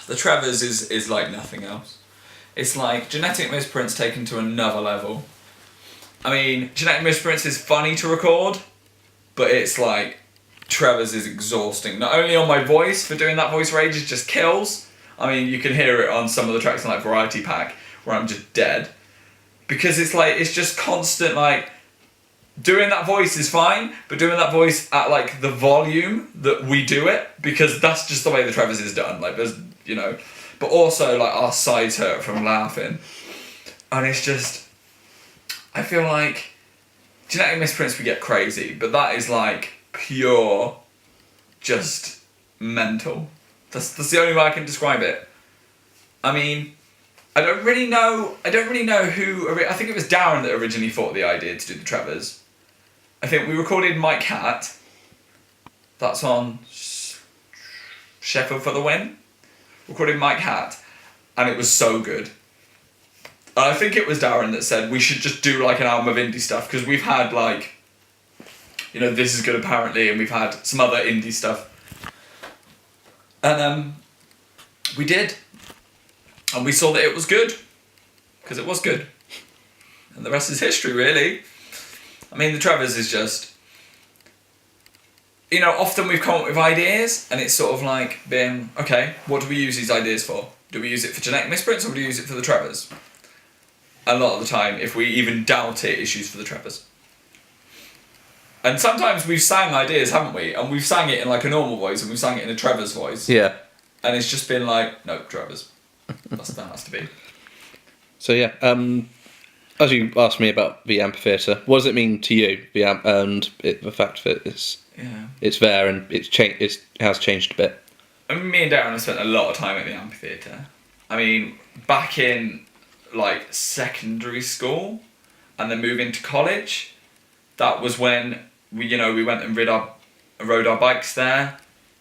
The Trevors is like nothing else. It's like Genetic Misprints taken to another level. I mean, Genetic Misprints is funny to record, but it's like, Trevors is exhausting. Not only on my voice, for doing that voice range, it just kills. I mean, you can hear it on some of the tracks in like Variety Pack, where I'm just dead. Because it's like, it's just constant, like, doing that voice is fine, but doing that voice at like the volume that we do it, because that's just the way the Trevors is done. Like, there's, you know, but also like our sides hurt from laughing. And it's just, I feel like Genetic Misprints we get crazy, but that is like pure, just mental. That's the only way I can describe it. I mean, I don't really know who. I think it was Darren that originally thought of the idea to do the Trevors. I think we recorded Mike Hat. That's on Sheffield for the Win. Recorded Mike Hat, and it was so good. And I think it was Darren that said we should just do like an album of indie stuff, because we've had like, you know, This Is Good apparently, and we've had some other indie stuff. And we did. And we saw that it was good. Because it was good. And the rest is history, really. I mean, the Trevors is just, you know, often we've come up with ideas, and it's sort of like been, okay, what do we use these ideas for? Do we use it for Genetic Misprints, or do we use it for the Trevors? A lot of the time, if we even doubt it, it's used for the Trevors. And sometimes we've sang ideas, haven't we? And we've sang it in like a normal voice, and we've sang it in a Trevor's voice. Yeah. And it's just been like, no, Trevor's. That has to be. So yeah, as you asked me about the amphitheatre, what does it mean to you, the fact that it's there and it has changed a bit? I mean, me and Darren have spent a lot of time at the amphitheatre. I mean, back in like secondary school, and then moving to college, that was when we went and rode our bikes there,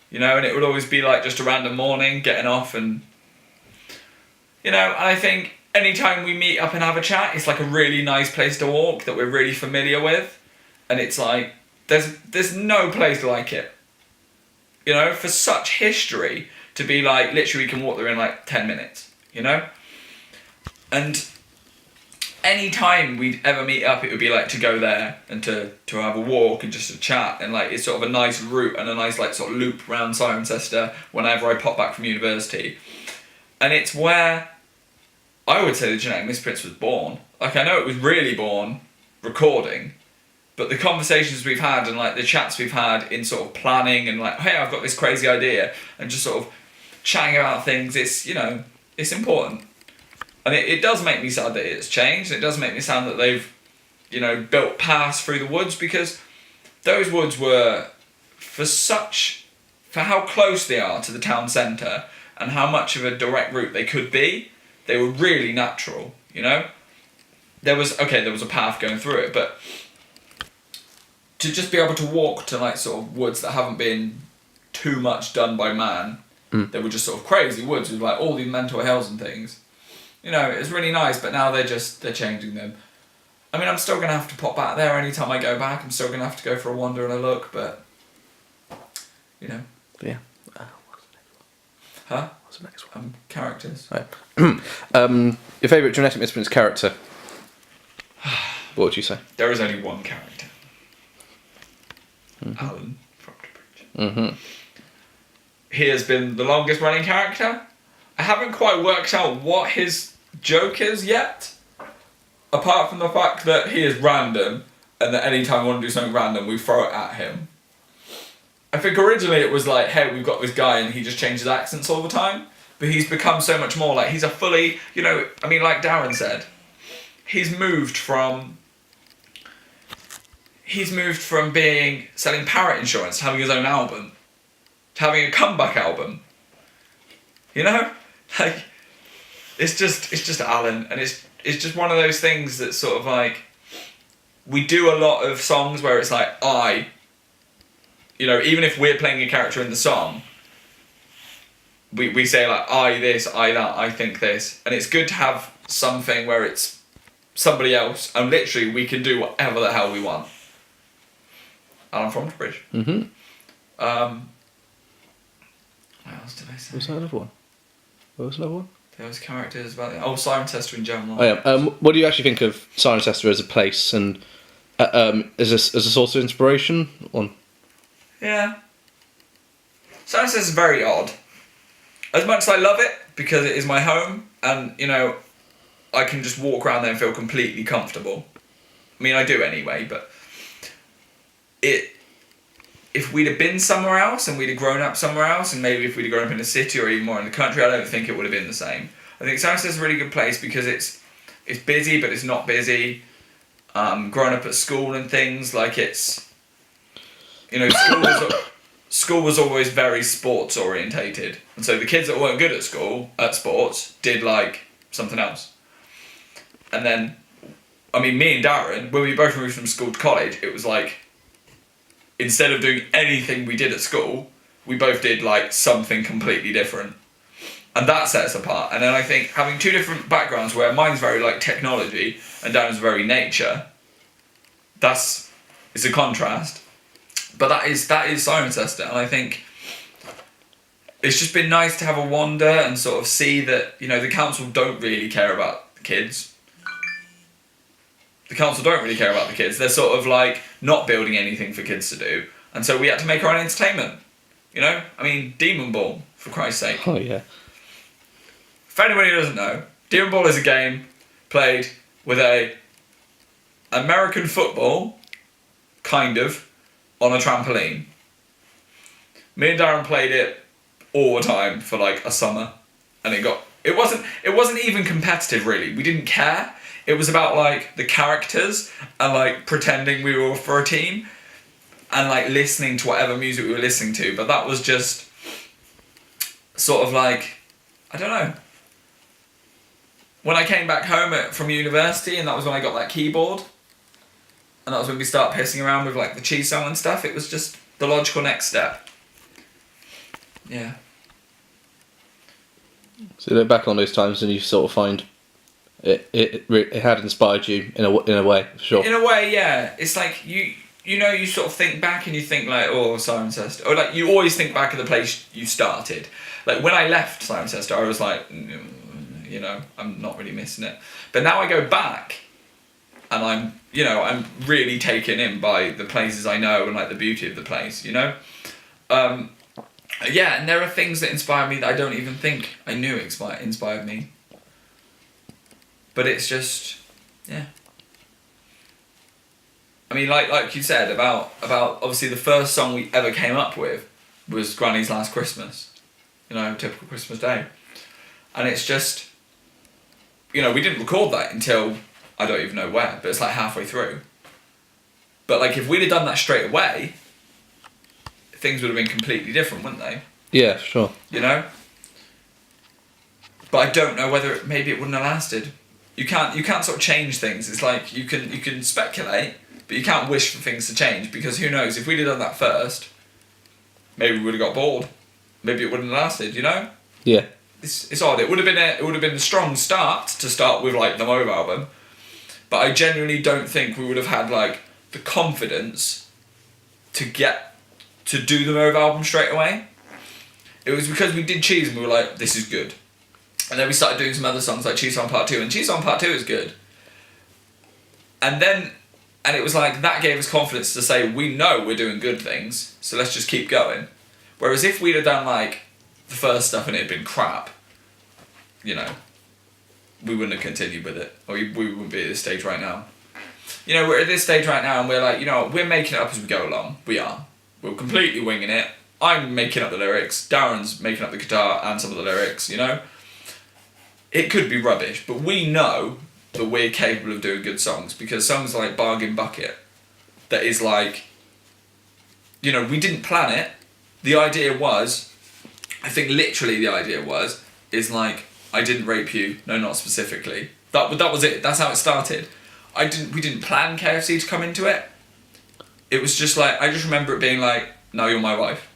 you know, and it would always be like just a random morning, getting off, and you know, and I think anytime we meet up and have a chat, it's like a really nice place to walk that we're really familiar with, and it's like there's no place like it, you know, for such history to be like literally we can walk there in like 10 minutes, you know, and any time we'd ever meet up, it would be like to go there and to have a walk and just to chat, and like it's sort of a nice route and a nice like sort of loop around Cirencester whenever I pop back from university. And it's where I would say the Genetic Misprints was born. Like, I know it was really born recording, but the conversations we've had and like the chats we've had in sort of planning and like, hey, I've got this crazy idea, and just sort of chatting about things, it's, you know, it's important. And it does make me sad that it's changed. It does make me sad that they've, you know, built paths through the woods, because those woods were, for how close they are to the town centre and how much of a direct route they could be, they were really natural, you know? There was a path going through it, but to just be able to walk to like sort of woods that haven't been too much done by man, they were just sort of crazy woods with like all these mental hills and things. You know, it was really nice, but now they're changing them. I mean, I'm still going to have to pop back there anytime I go back. I'm still going to have to go for a wander and a look, but, you know. Yeah. What's the next one? Characters. Right. Your favourite Genetic Misprints character? What would you say? There is only one character. Mm-hmm. Alan from the Bridge. Mm-hmm. He has been the longest running character. I haven't quite worked out what his joke is yet, apart from the fact that he is random, and that anytime we want to do something random, we throw it at him. I think originally it was like, hey, we've got this guy and he just changes accents all the time, but he's become so much more like, he's a fully, you know, I mean, like Darren said, he's moved from selling parrot insurance to having his own album, to having a comeback album, you know? Like, it's just Alan, and it's just one of those things that sort of like, we do a lot of songs where it's like, you know, even if we're playing a character in the song, we say like, I this, I that, I think this, and it's good to have something where it's somebody else, and literally we can do whatever the hell we want. Alan from the Bridge. Mm-hmm. What else did I say? Was that another one? What was another one? There was characters about it. Oh, Cirencester in general. Oh yeah. What do you actually think of Cirencester as a place and as a source of inspiration? Yeah. Cirencester is very odd. As much as I love it because it is my home, and I can just walk around there and feel completely comfortable. I mean, I do anyway, but if we'd have been somewhere else and we'd have grown up somewhere else, and maybe if we'd have grown up in a city or even more in the country, I don't think it would have been the same. I think Cirencester is a really good place because it's busy, but it's not busy. Growing up at school and things, like it's, school was always very sports orientated, and so the kids that weren't good at sports did like something else. And then, I mean, me and Darren, when we both moved from school to college, it was like, instead of doing anything we did at school, we both did like something completely different. And that set us apart. And then I think having two different backgrounds where mine's very like technology and Darren's very nature, it's a contrast. But that is Cirencester. And I think it's just been nice to have a wander and sort of see that, the council don't really care about the kids. The council don't really care about the kids. They're sort of like not building anything for kids to do. And so we had to make our own entertainment. I mean, Demon Ball, for Christ's sake. Oh, yeah. For anyone who doesn't know, Demon Ball is a game played with a American football, kind of, on a trampoline. Me and Darren played it all the time for like a summer. And it wasn't even competitive really. We didn't care. It was about like the characters and like pretending we were for a team and like listening to whatever music we were listening to. But that was just sort of like, I don't know. When I came back home from university, and that was when I got that keyboard, and that was when we started pissing around with like the cheese song and stuff, it was just the logical next step. Yeah. So you look back on those times and you sort of find it had inspired you in a way, for sure. In a way, yeah. It's like you sort of think back and you think like, oh, Cirencester, or like you always think back at the place you started. Like when I left Cirencester, I was like, I'm not really missing it. But now I go back, and I'm really taken in by the places I know and like the beauty of the place. Yeah, and there are things that inspire me that I don't even think I knew inspired me. But it's just, yeah. I mean, like you said about obviously the first song we ever came up with was Granny's Last Christmas. Typical Christmas day. And it's just, we didn't record that until, I don't even know where, but it's like halfway through. But like if we'd have done that straight away, things would have been completely different, wouldn't they? Yeah, sure. But I don't know whether maybe it wouldn't have lasted. You can't sort of change things. It's like you can speculate, but you can't wish for things to change, because who knows, if we'd have done that first, maybe we would have got bored. Maybe it wouldn't have lasted, Yeah. It's odd. It would have been a strong start to start with like the Mauve album. But I genuinely don't think we would have had like the confidence to do the Mauve album straight away. It was because we did Cheese and we were like, this is good. And then we started doing some other songs like Cheese on Part 2, and Cheese on Part 2 is good. And it was like, that gave us confidence to say, we know we're doing good things, so let's just keep going. Whereas if we'd have done like the first stuff and it had been crap, we wouldn't have continued with it. Or we wouldn't be at this stage right now. We're at this stage right now and we're like, we're making it up as we go along. We are. We're completely winging it. I'm making up the lyrics. Darren's making up the guitar and some of the lyrics, It could be rubbish, but we know that we're capable of doing good songs, because songs like Bargain Bucket, that is like, we didn't plan it. The idea was, I think literally the idea is like, I didn't rape you, no, not specifically. That was it, that's how it started. We didn't plan KFC to come into it. It was just like, I just remember it being like, now you're my wife.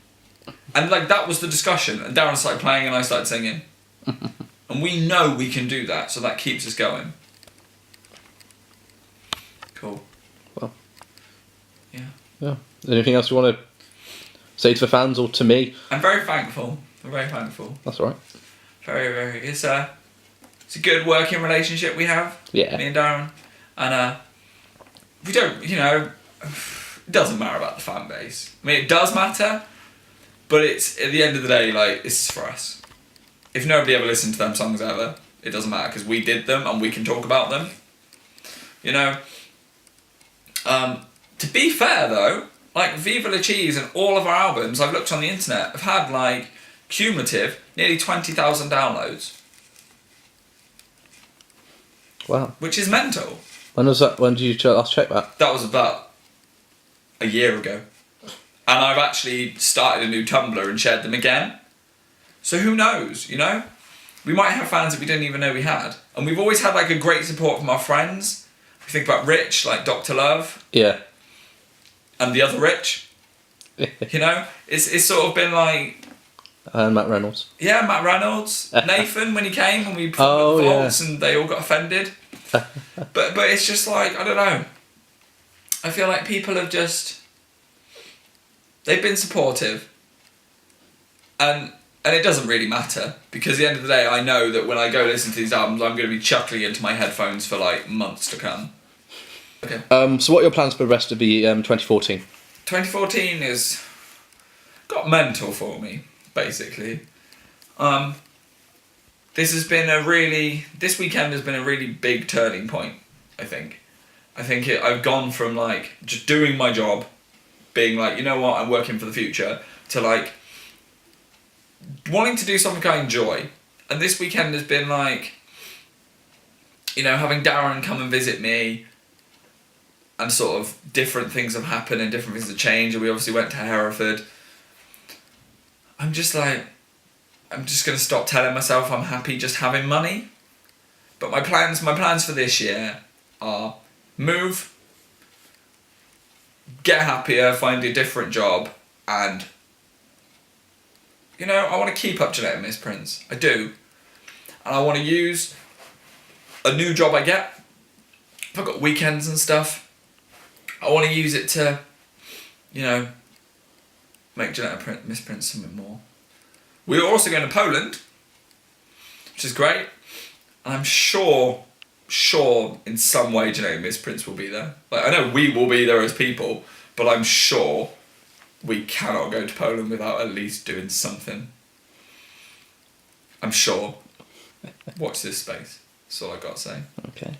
And like, that was the discussion, and Darren started playing and I started singing. And we know we can do that, so that keeps us going. Cool. Well. Yeah. Yeah. Anything else you want to say to the fans or to me? I'm very thankful. That's all right. Very, very. It's a good working relationship we have. Yeah. Me and Darren, and we don't. It doesn't matter about the fan base. I mean, it does matter, but it's at the end of the day, like, it's for us. If nobody ever listened to them songs ever, it doesn't matter because we did them and we can talk about them. To be fair though, like Viva La Cheese and all of our albums, I've looked on the internet, have had like cumulative nearly 20,000 downloads. Wow. Which is mental. When was that? When did you last check that? That was about a year ago. And I've actually started a new Tumblr and shared them again. So who knows, We might have fans that we didn't even know we had. And we've always had like a great support from our friends. If you think about Rich, like Dr. Love. Yeah. And the other Rich. It's sort of been like... And Matt Reynolds. Yeah, Matt Reynolds. Nathan, when he came and we put vaults and they all got offended. But it's just like, I don't know. I feel like people have just... They've been supportive. And it doesn't really matter. Because at the end of the day, I know that when I go listen to these albums, I'm going to be chuckling into my headphones for like months to come. Okay. So what are your plans for the rest of the 2014? 2014 is... got mental for me, basically. This weekend has been a really big turning point, I think. I've gone from like just doing my job, being like, you know what, I'm working for the future, to like wanting to do something I enjoy. And this weekend has been like, having Darren come and visit me, and sort of different things have happened and different things have changed, and we obviously went to Hereford. I'm just going to stop telling myself I'm happy just having money. But my plans for this year are move, get happier, find a different job, and, I want to keep up Genetic Misprints. I do. And I want to use a new job I get. If I've got weekends and stuff, I want to use it to, make Genetic Misprints something more. We're also going to Poland, which is great. And I'm sure in some way Genetic Misprints will be there. Like, I know we will be there as people, but I'm sure we cannot go to Poland without at least doing something. I'm sure. Watch this space. That's all I got to say. Okay.